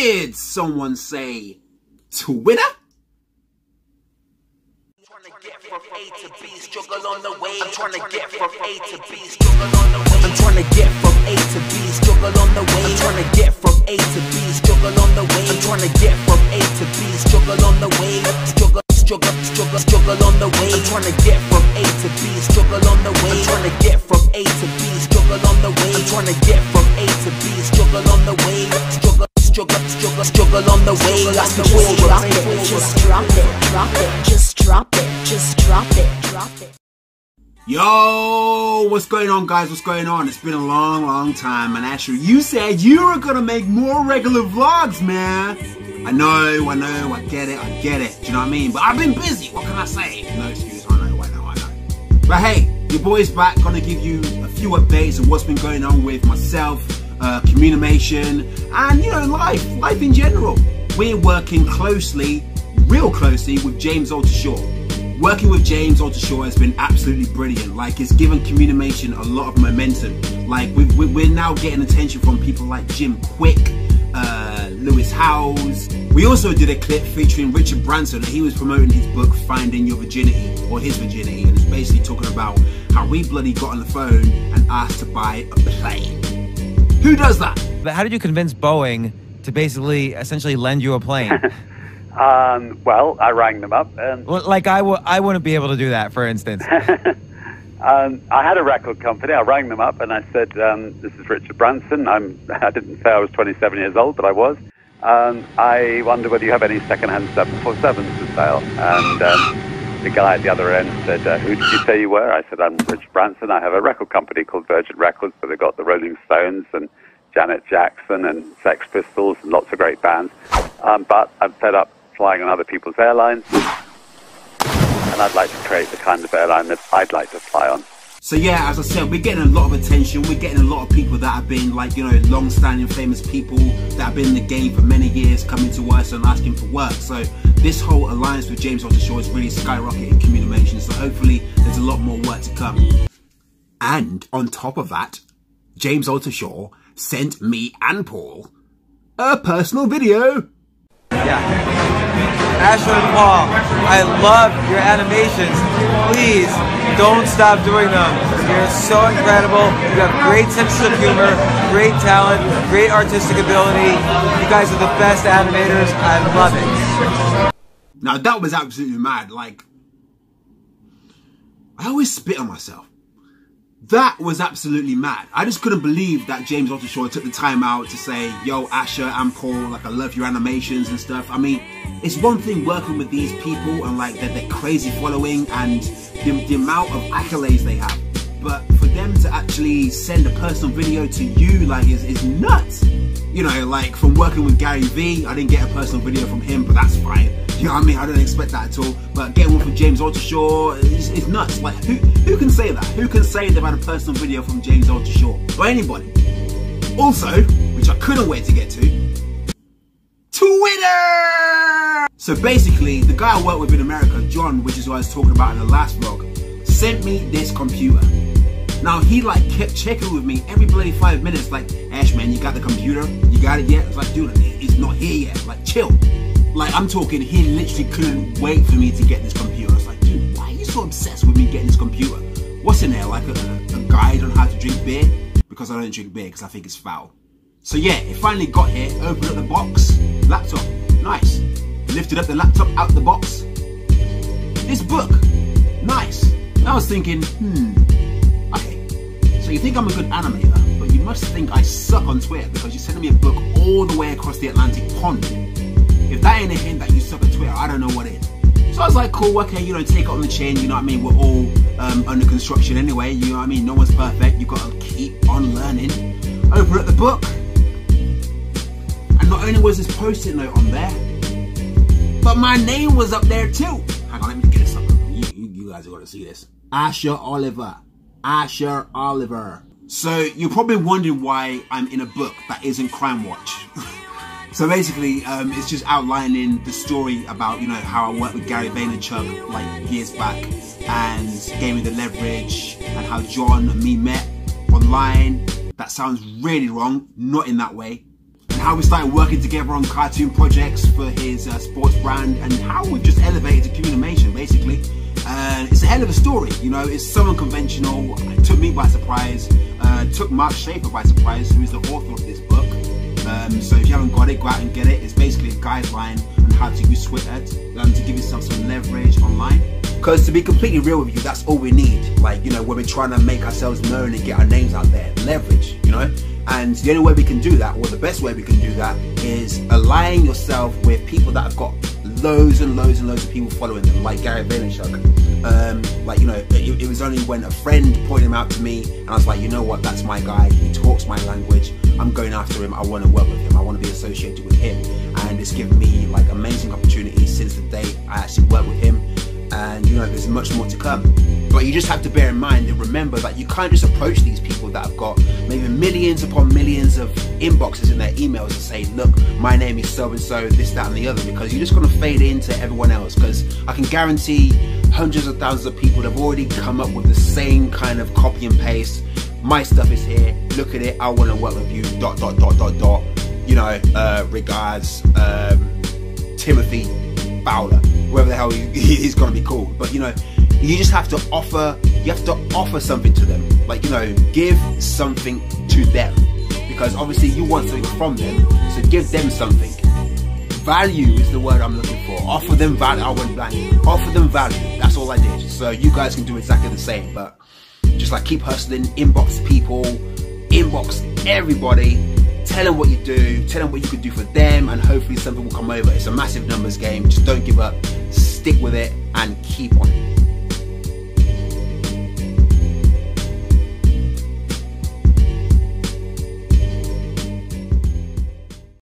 Did someone say Twitter? From A to B, struggle on the way. I'm trying to get from A to B, struggle on the way. I'm trying to get from A to B, struggle on the way. I'm trying to get from A to B, struggle on the way. I'm trying to get from A to B, struggle on the way. Struggle on the way. I'm trying to get from A to B, struggle on the way. I'm trying to get from A to B, struggle on the way. I'm trying to get from A to B, struggle on the way. Struggle on the way. That's the way. Just drop it, just drop it, just drop it, drop it. Yo, what's going on, guys? What's going on? It's been a long time, and Asher, you said you were gonna make more regular vlogs, man. I know, I get it. Do you know what I mean? But I've been busy. What can I say? No excuse. I know. But hey, your boy's back. Gonna give you a few updates of what's been going on with myself, COMMUNIMATION, and you know, life in general. We're working real closely with James ALTUCHER. Working with James ALTUCHER has been absolutely brilliant. Like, it's given COMMUNIMATION a lot of momentum. Like, we're now getting attention from people like Jim Quick, Lewis Howes. We also did a clip featuring Richard Branson. He was promoting his book Finding Your Virginity, or his virginity, and it's basically talking about how we bloody got on the phone and asked to buy a plane. Who does that? But how did you convince Boeing to basically essentially lend you a plane? Well, I rang them up and... Well, like I wouldn't be able to do that, for instance. I had a record company. I rang them up and I said, this is Richard Branson. I didn't say I was 27 years old, but I was. I wonder whether you have any second-hand 747s for sale. And the guy at the other end said, who did you say you were? I said, I'm Richard Branson. I have a record company called Virgin Records, but they've got the Rolling Stones and Janet Jackson and Sex Pistols and lots of great bands. But I'm fed up flying on other people's airlines, and I'd like to create the kind of airline that I'd like to fly on. So yeah, as I said, we're getting a lot of attention. We're getting a lot of people that have been, like, you know, long-standing famous people that have been in the game for many years coming to us and asking for work. So this whole alliance with James ALTUCHER is really skyrocketing COMMUNIMATION. So hopefully there's a lot more work to come. And on top of that, James ALTUCHER sent me and Paul a personal video. Yeah. Asher and Paul, I love your animations. Please don't stop doing them. You're so incredible. You have great sense of humor, great talent, great artistic ability. You guys are the best animators. I love it. Now that was absolutely mad. Like, I always spit on myself. That was absolutely mad. I just couldn't believe that James ALTUCHER took the time out to say, yo, Asher and Paul, like, I love your animations and stuff. I mean, it's one thing working with these people and like their crazy following and the amount of accolades they have. But for them to actually send a personal video to you, like, is nuts. You know, like, from working with Gary V, I didn't get a personal video from him, but that's fine. You know what I mean? I don't expect that at all. But getting one from James ALTUCHER is nuts. Like, who can say that? Who can say they've had a personal video from James ALTUCHER? Or anybody? Also, which I couldn't wait to get to, Twitter! So basically, the guy I work with in America, John, which is what I was talking about in the last vlog, sent me this computer. Now, he like kept checking with me every bloody 5 minutes, like, Ash, man, you got the computer? You got it yet? I was like, dude, it's not here yet. Like, chill. Like, I'm talking, he literally couldn't wait for me to get this computer. I was like, dude, why are you so obsessed with me getting this computer? What's in there? Like a guide on how to drink beer? Because I don't drink beer, because I think it's foul. So yeah, it finally got here, opened up the box, laptop, nice. Lifted up the laptop out the box. This book, nice. And I was thinking, okay, so you think I'm a good animator, but you must think I suck on Twitter because you're sending me a book all the way across the Atlantic pond. If that ain't a hint that you suck on Twitter, I don't know what is. So I was like, cool, okay, you know, take it on the chin, you know what I mean? We're all under construction anyway, you know what I mean? No one's perfect, you've got to keep on learning. Open up the book. And not only was this post-it note on there, but my name was up there too. Hang on, let me get this up. You guys are going to see this. Asher Oliver. Asher Oliver. So you're probably wondering why I'm in a book that isn't Crime Watch. So basically, it's just outlining the story about, you know, how I worked with Gary Vaynerchuk like years back and gave me the leverage, and how John and me met online. That sounds really wrong, not in that way. And how we started working together on cartoon projects for his sports brand, and how we just elevated to COMMUNIMATION basically. And it's a hell of a story, you know. It's so unconventional. It took me by surprise. Took Mark Schaefer by surprise, who is the author of this book. So if you haven't got it, go out and get it. It's basically a guideline on how to use Twitter to give yourself some leverage online. Because to be completely real with you, that's all we need. Like, you know, when we're trying to make ourselves known and get our names out there, leverage, you know. And the only way we can do that, or the best way we can do that, is aligning yourself with people that have got loads and loads and loads of people following them, like Gary Vaynerchuk. Like, you know, it was only when a friend pointed him out to me, and I was like, you know what, that's my guy, he talks my language, I'm going after him, I want to work with him, I want to be associated with him. And it's given me like amazing opportunities since the day I actually worked with him. And you know, there's much more to come. But you just have to bear in mind and remember that you can't just approach these people that have got maybe millions upon millions of inboxes in their emails and say, look, my name is so and so, this, that and the other, because you're just going to fade into everyone else. Because I can guarantee hundreds of thousands of people have already come up with the same kind of copy and paste. My stuff is here, look at it, I want to work with you, ... You know, regards, Timothy Fowler, whoever the hell he's going to be called. But you know, you just have to offer, you have to offer something to them. Like, you know, give something to them, because obviously you want something from them, so give them something. Value is the word I'm looking for. Offer them value. I went blank. Offer them value. That's all I did. So you guys can do exactly the same, but just like keep hustling, inbox people, inbox everybody, tell them what you do, tell them what you could do for them, and hopefully something will come over. It's a massive numbers game. Just don't give up, stick with it, and keep on it.